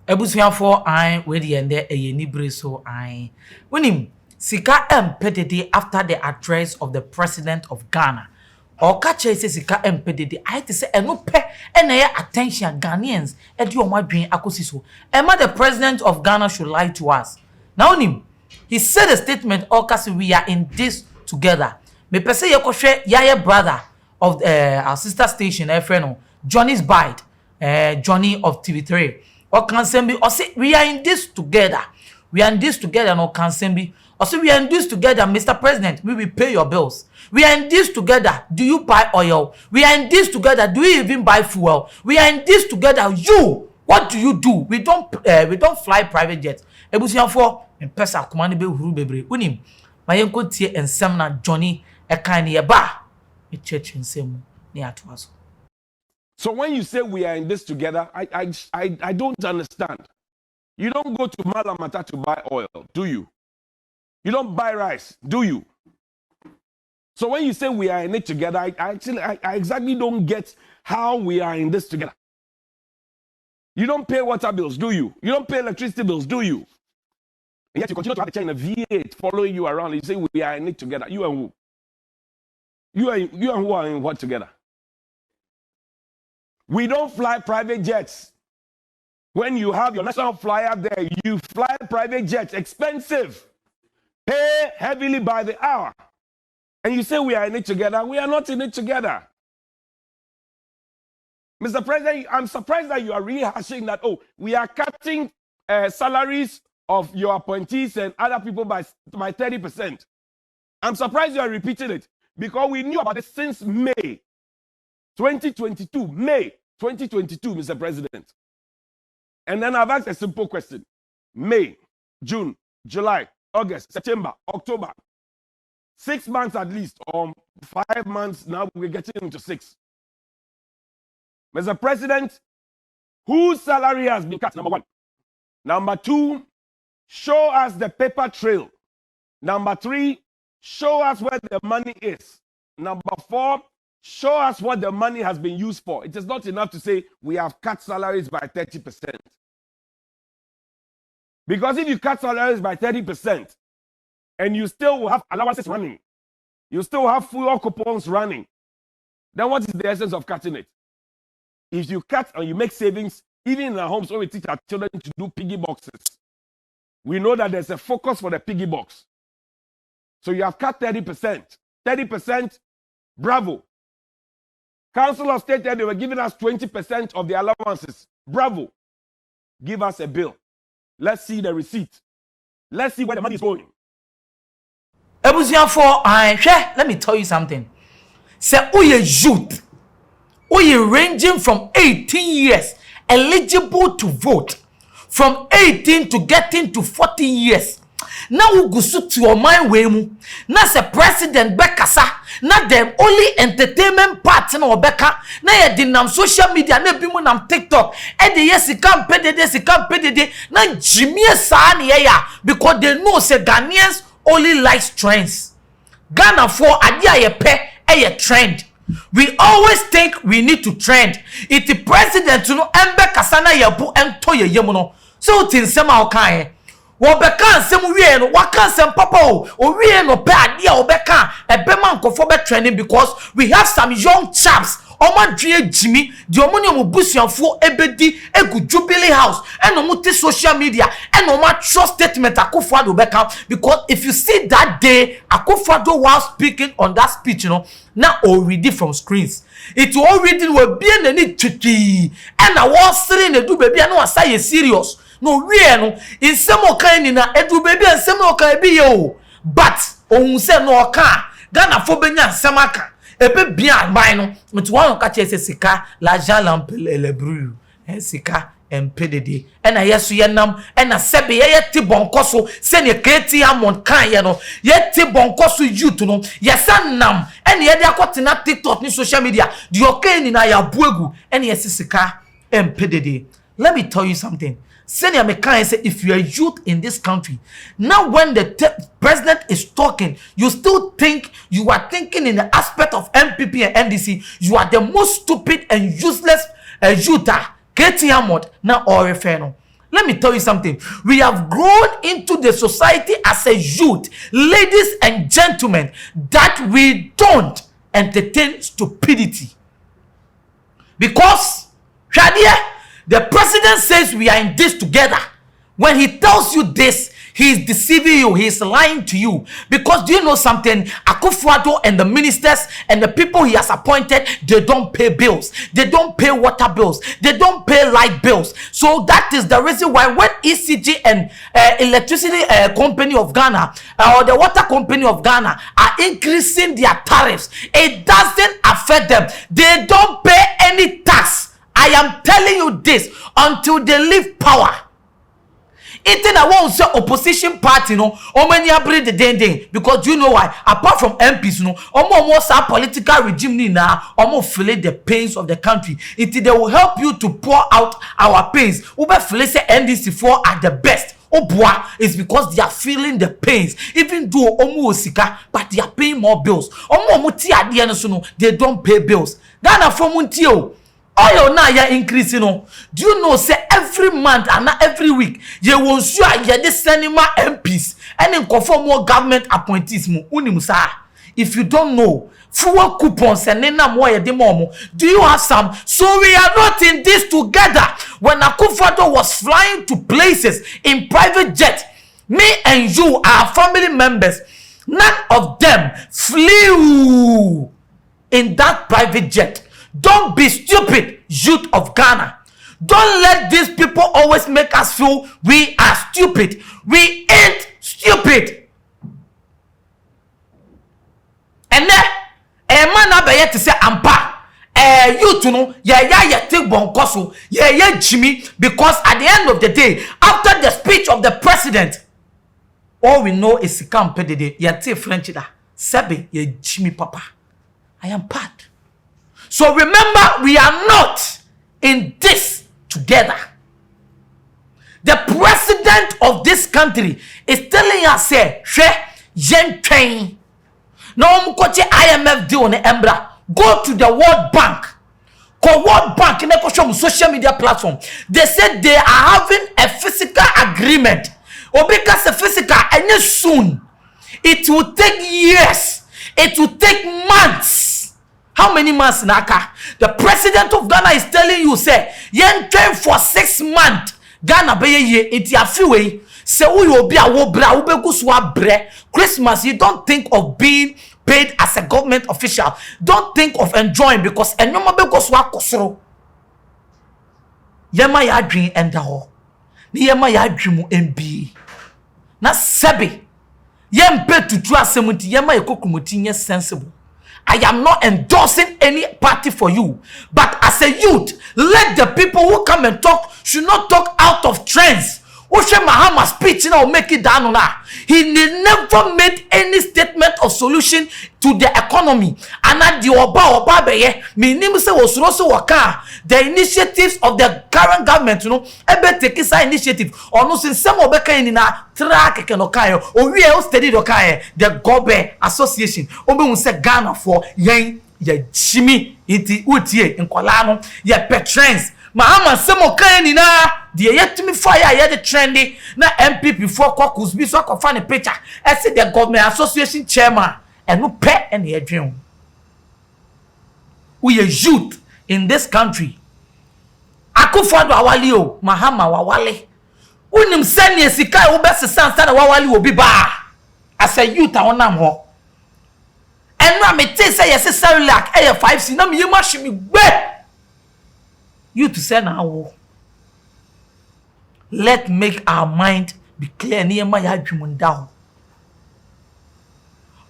Ebusuafo I we the ende eyeni breso I. Winim sika empedede after the address of the president of Ghana. Or catch say sika empedede I to say eno pe ena attention Ghanaians e di omo adwen akosiso. Emma the president of Ghana should lie to us. Now him he said a statement okasi we are in this together. Me pese ye kohwe yaye brother of our sister station friend Johnny's Bite Johnie of TV3 or can be or say we are in this together. We are in this together no can be or say we are in this together Mr. President we will pay your bills. We are in this together. Do you buy oil? We are in this together. Do you even buy fuel? We are in this together. You what do you do? We don't fly private jets. Ebusianfo en pesa komane be huru bebre. Unim mayenko tie ensem na Johnnie e kan ne ba e church ensem ne atoaso. So when you say we are in this together, I don't understand. You don't go to Malamata to buy oil, do you? You don't buy rice, do you? So when you say we are in it together, I exactly don't get how we are in this together. You don't pay water bills, do you? You don't pay electricity bills, do you? And yet you continue to have the China V8 following you around. You say we are in it together. You and who? You and who are in what together? We don't fly private jets. When you have your national flyer there, you fly private jets, expensive. Pay heavily by the hour. And you say we are in it together. We are not in it together. Mr. President, I'm surprised that you are rehashing that, oh, we are cutting salaries of your appointees and other people by 30%. I'm surprised you are repeating it because we knew about it since May 2022, May 2022, Mr. President. And then I've asked a simple question. May, June, July, August, September, October. 6 months at least, or 5 months, now we're getting into 6. Mr. President, whose salary has been cut, number 1. Number 2, show us the paper trail. Number 3, show us where the money is. Number 4, show us what the money has been used for. It is not enough to say we have cut salaries by 30%. Because if you cut salaries by 30% and you still have allowances running, you still have fuel coupons running, then what is the essence of cutting it? If you cut and you make savings, even in our homes when we teach our children to do piggy boxes, we know that there's a focus for the piggy box. So you have cut 30%. 30%, bravo. Council of State they were giving us 20% of the allowances. Bravo. Give us a bill. Let's see the receipt. Let's see where the money is going. Ebusianfo let me tell you something. Say uye youth. Uye ranging from 18 years eligible to vote. From 18 to getting to 40 years. Now we go to your mind way mu. Na se president bekasa. Na them only entertainment partner obeka. Na ye dinam social media na bi mu nam TikTok. E de yes sikam pedede na Jimmy sa na ya because they know say Ghanaians only likes trends. Ghana for adia ye pe e trend. We always think we need to trend. It the president no embe kasana ye bu ento ye yemu no. So tin sema okan Wobeka nsem wie no waka nsem papa o wie no pe ade a wobeka ebe man kofo be training because we have some young chaps omadwe Jimmy di omoni omubusianfo ebedi egu Jubilee House and omuti social media and oma trust statement Akufo Addo beka because if you see that day Akufo Addo while speaking on that speech now already from screens it already will be in any tricky and I was sitting the do baby I know say serious no we no in some kind na edu baby and some kind be yo but ohun se no kan Ghana fo benya nsem aka ebe bia ban no mtu wan ka che sika la jalan le bru sika empedede ena yeso ye nam ena sebe ye ti bonkoso se ne kreti amon kan ye no ye ti bonkoso youth no ye sanam ena ye de akotena TikTok ni social media di okeni na ya buegu ena ye sika empedede. Let me tell you something. Senior Mekan say if you are youth in this country, now when the president is talking, you still think you are thinking in the aspect of MPP and NDC. You are the most stupid and useless youth. Now or Let me tell you something. We have grown into the society as a youth, ladies and gentlemen, that we don't entertain stupidity. Because, Shadia, the president says we are in this together. When he tells you this, he is deceiving you. He is lying to you. Because do you know something? Akufo Addo and the ministers and the people he has appointed, they don't pay bills. They don't pay water bills. They don't pay light bills. So that is the reason why when ECG and electricity company of Ghana or the water company of Ghana are increasing their tariffs, it doesn't affect them. They don't pay any tax. I am telling you this until they leave power. It I won't say opposition party, no, or many are the day because you know why? Apart from MPs, no, almost our political regime now, almost feel the pains of the country. They will help you to pour out our pains. Ube feel say NDC4 are the best. Obwa is because they are feeling the pains. Even though Omusika, but they are paying more bills. Omuti at the end, they don't pay bills. Ghana from Muntio. Oil now you're increasing. Do you know say every month and not every week you will sure you this cinema MPs and then confirm more government appointees if you don't know full coupons and then more do you have some? So we are not in this together. When Akufo Addo was flying to places in private jet, me and you are family members, none of them flew in that private jet. Don't be stupid, youth of Ghana. Don't let these people always make us feel we are stupid. We ain't stupid. And then, a man abaye to say ampa. You to know, yeah, take bonkoso, yeah, Jimmy, because at the end of the day, after the speech of the president, all we know is Sikam Pedede, yeah, take French da, Sebe, yeah, Jimmy Papa. I am part. So remember, we are not in this together. The president of this country is telling us, say, yen train. No IMF deal on the Embra. Go to the World Bank. Call World Bank in the social media platform. They said they are having a physical agreement. Or because a physical and soon. It will take years. It will take months. How many months, Naka? The president of Ghana is telling you, say, yen train for 6 months. Ghana be ye, it's a few way. Say, will be a wobra, ubeguswa bre. Christmas, you don't think of being paid as a government official. Don't think of enjoying because and no beguswa kosro. Yema ya dream and the ho. Yema ya dream MB. Na sebi. Yem pay to trust semuti, yema yekokumuti sensible. I am not endorsing any party for you. But as a youth, let the people who come and talk should not talk out of trends. Oshe Mahama speech will make it down on her. He never made any statement of solution to the economy. And at the Oba beye, meaning say was also waka the initiatives of the current government, ebe take this initiative. Or no since some obeka in na track kenokayo or we all studied okaye the Gobe Association. Obe un se Ghana for yen ye Jimmy iti utie in Kwalano ye Petrens. Mahama semo kani na the yet me fire yet the trendy na MP before caucus be so find a picture. I see the government association chairman and no pet and the dream. We are youth in this country. Akufo Addo awali Mahama wawale. Unim send ye sika u best san stand wawali obi ba. As a youth awonam ho. And na me say yes Cerelac 5C na me yema shimi gbe. You to say now, let make our mind be clear. Niyema ya dream down.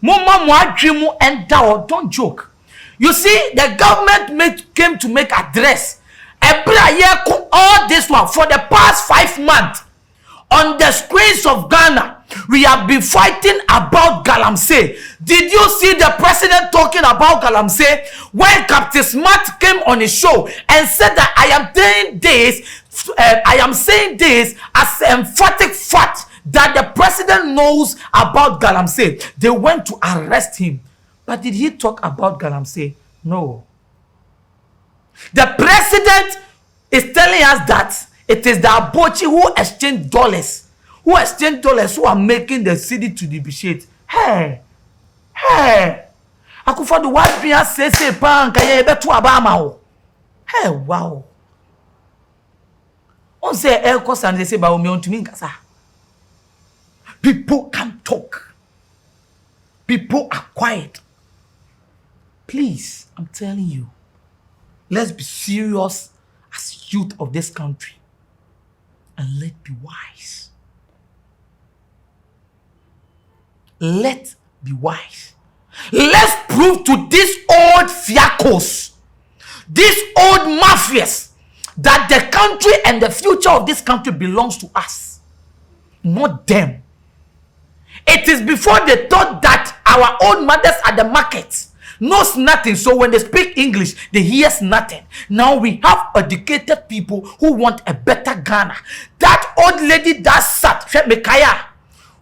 Mama mo dream and down. Don't joke. You see, the government came to make address. Every year, all this one for the past 5 months on the screens of Ghana. We have been fighting about Galamsey. Did you see the president talking about Galamsey when Captain Smart came on his show and said that I am saying this as an emphatic fact that the president knows about Galamsey. They went to arrest him. But did he talk about Galamsey? No. The president is telling us that It is the Abochi who exchange dollars, who are making the city to depreciate. Hey. Akufo Addo what be say pan ka ye beto abama o. Hey, wow. On say air cost and they say ba o me on to me nkasa. People can talk. People are quiet. Please, I'm telling you, let's be serious as youth of this country. And let's be wise. Let's be wise. Let's prove to these old fiacos, these old mafias, that the country and the future of this country belongs to us, not them. It is before they thought that our old mothers at the markets knows nothing, so when they speak English, they hears nothing. Now we have educated people who want a better Ghana. That old lady that sat, Mekaya,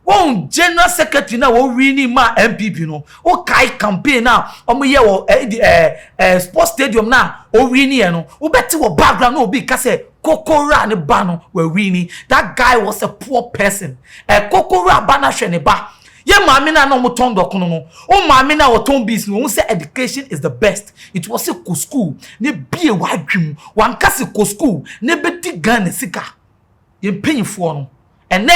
oh, General Secretary now, oh, really ma MPP no, oh, Kai campaign now, oh, yeah, oh, sports stadium now, oh, really, no, oh, better what background, no, because Kokora and Bano were winning. That guy was a poor person. Kokora Bana Sheneba. Ye mamina no muton dokono. Oh mamina oton business. Who say education is the best. It was a school. Ne be a white dream. One kasi school. Ne beti Ghana sika. Ye penny for no. And ne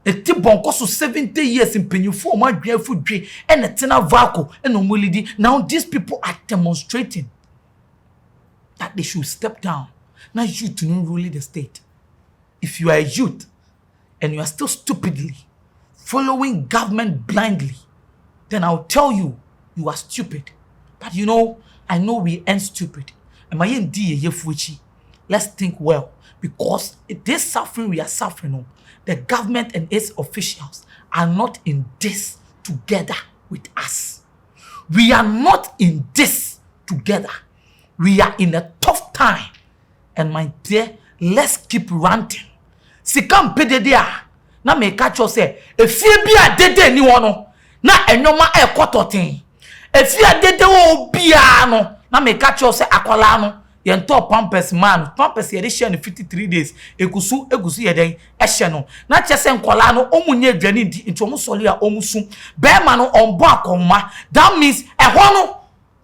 a tip bonko so 70 years in penny for my food tree and a tenor vaco and no mulidi. Now these people are demonstrating that they should step down. Now youth to not rule the state. If you are a youth and you are still stupidly following government blindly, then I'll tell you, you are stupid. But you know, I know we ain't stupid. Let's think well, because this suffering we are suffering, the government and its officials are not in this together with us. We are not in this together. We are in a tough time. And my dear, let's keep ranting. Sikam pededia. Na me catch you say, if you be a dede ni wano, na enyoma e kototin. If you a dede wo biano, na me catch you say akwalano. Yen to pampers man, pampers ye de share 53 days. Egusu ye den e share no. Na chese nkwalano omunye adwane di nti omu soli a omusu. Be ma no onbo akoma. That means e hono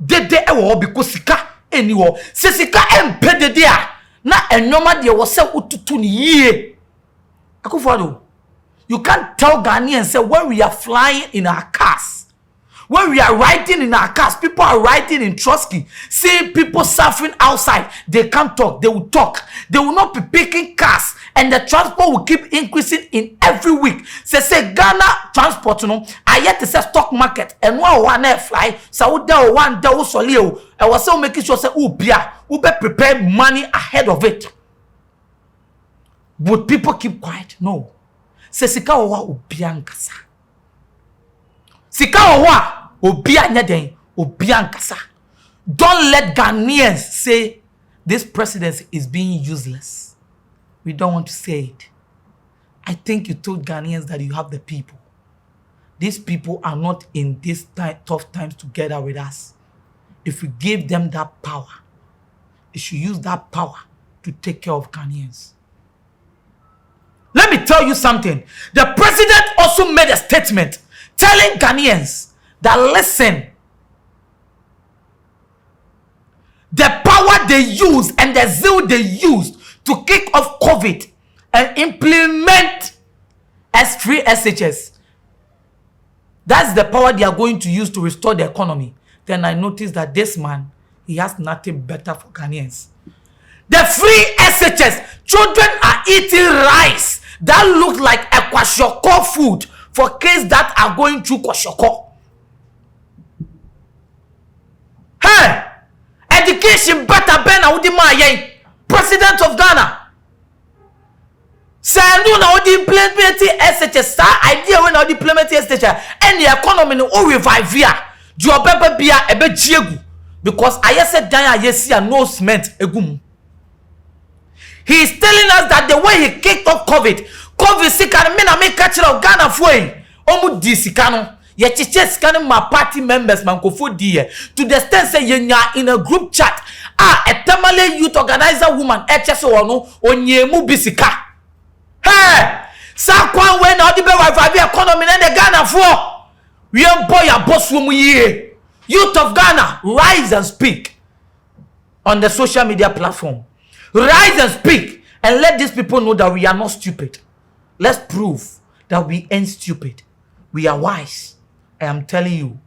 dede e wo because sika eni wo. Se sika empedede a na enyoma de wo se ututu ni yie. Akufo Addo, you can't tell Ghanaians say when we are flying in our cars, when we are riding in our cars, people are riding in Trotsky, seeing people suffering outside, they can't talk, they will talk. They will not be picking cars, and the transport will keep increasing in every week. Say Ghana transport, I yet to say stock market, and one fly, so there one day solio, I was so making sure say Ube prepare money ahead of it. Would people keep quiet? No. Say sika owa obiankasa. Sika owa obianyeden obiankasa. Don't let Ghanaians say this presidency is being useless. We don't want to say it. I think you told Ghanaians that you have the people. These people are not in these tough times together with us. If we give them that power, they should use that power to take care of Ghanaians. Let me tell you something. The president also made a statement telling Ghanaians that, listen, the power they use and the zeal they used to kick off COVID and implement as free SHS, that's the power they are going to use to restore the economy. Then I noticed that this man, he has nothing better for Ghanaians. The free SHS, children are eating rice that look like a kwashoko food for kids that are going through kwashoko. Hey, education better Ben Audima, President of Ghana. Say no now the implementing SHS idea when the implementing SHS and the economy no revive here. Do your bebe bia ebe jiegu because I said Danya yesia no cement egum. He is telling us that the way he kicked off COVID sika me na me catch of Ghana foi. Omu di sika no. Ye chiche sika my party members man kofo di to the extent say yenya in a group chat a Tamale youth organizer woman HSO ono onyemu bisika. Hey! Sakwan when all the be economy and the Ghana for. We are boy a boss from ye. Youth of Ghana, rise and speak on the social media platform. Rise and speak and let these people know that we are not stupid. Let's prove that we ain't stupid. We are wise. I am telling you.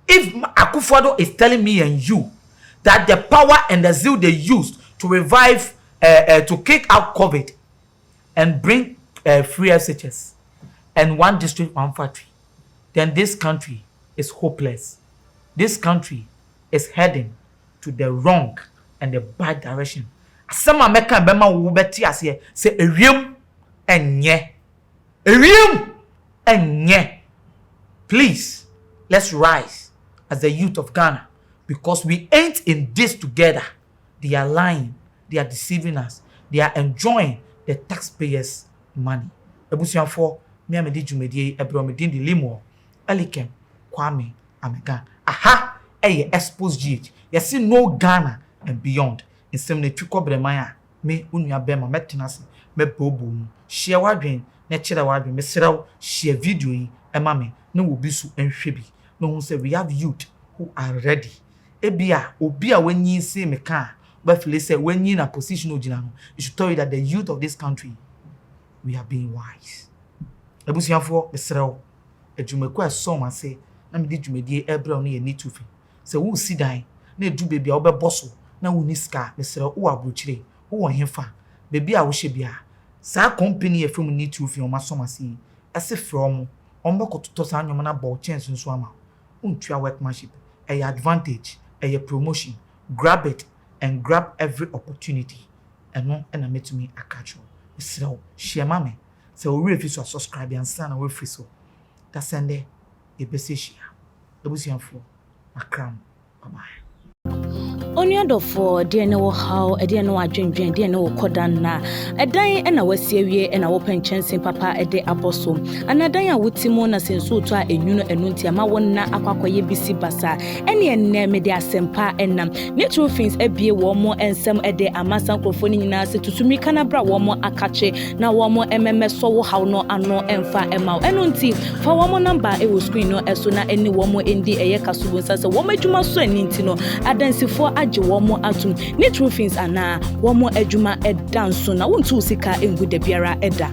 If Akufo Addo is telling me and you that the power and the zeal they used to revive, to kick out COVID and bring free SHS and one district, one factory, then this country is hopeless. This country is heading to the wrong and the bad direction. Some American bema will bet us here say a real and yeah. A real and yeah. Please, let's rise as the youth of Ghana, because we ain't in this together. They are lying, they are deceiving us, they are enjoying the taxpayers' money. Ebusian for me amedi jumedie ebromedin di limo elikem kwame amega. Aha, Xposed GH. You see no Ghana and beyond. In some ne twiko bremaya me unua bema metenase me bobo share wadwen na chira wadwen me seraw share video yi ema me na obi su enhwe bi no hu say we have youth who are ready. Ebia obi a wanyi say me ka but feel say wanyi na position ogina no, you should tell you that the youth of this country, we are being wise. Ebusianfo me seraw adwumaku asoma say na me di dwumadie ebra no ye need to fi say wo si dan na edu baby a obeboso na wo niska mesere wo abrochire wo henfa baby a wo hye bia sa company e from need to fi o masoma si ese from ombekototo sa anyoma na ball chance nso ama untua workmanship a advantage a promotion. Grab it and grab every opportunity and no and I me a catch you mesere share mame say we refi so subscribe and sign we free so that sende e bese share ebusianfo akram bye. Onyadofo de ne wo haw de ne wo adwendwen de ne wo kodan na edan na wasiewie na wo penchensen papa de aboso anadan a wotimo na senso to a enwuno enunti ama wonna akwakoye bisi basa ene enne me de asempa enam ne true things ebie wo mo ensem de amasan krofo ni nyina se tutumi kana bra wo mo akache na wo mo ememe so wo haw no ano emfa ema enunti fa wo mo number e wo screen no eso na eni wo mo endi eye kasubo nsa wo madwuma so aninti no adansifo womo atum ni true things ana womo adwuma edanso na wontu sika engu da biara eda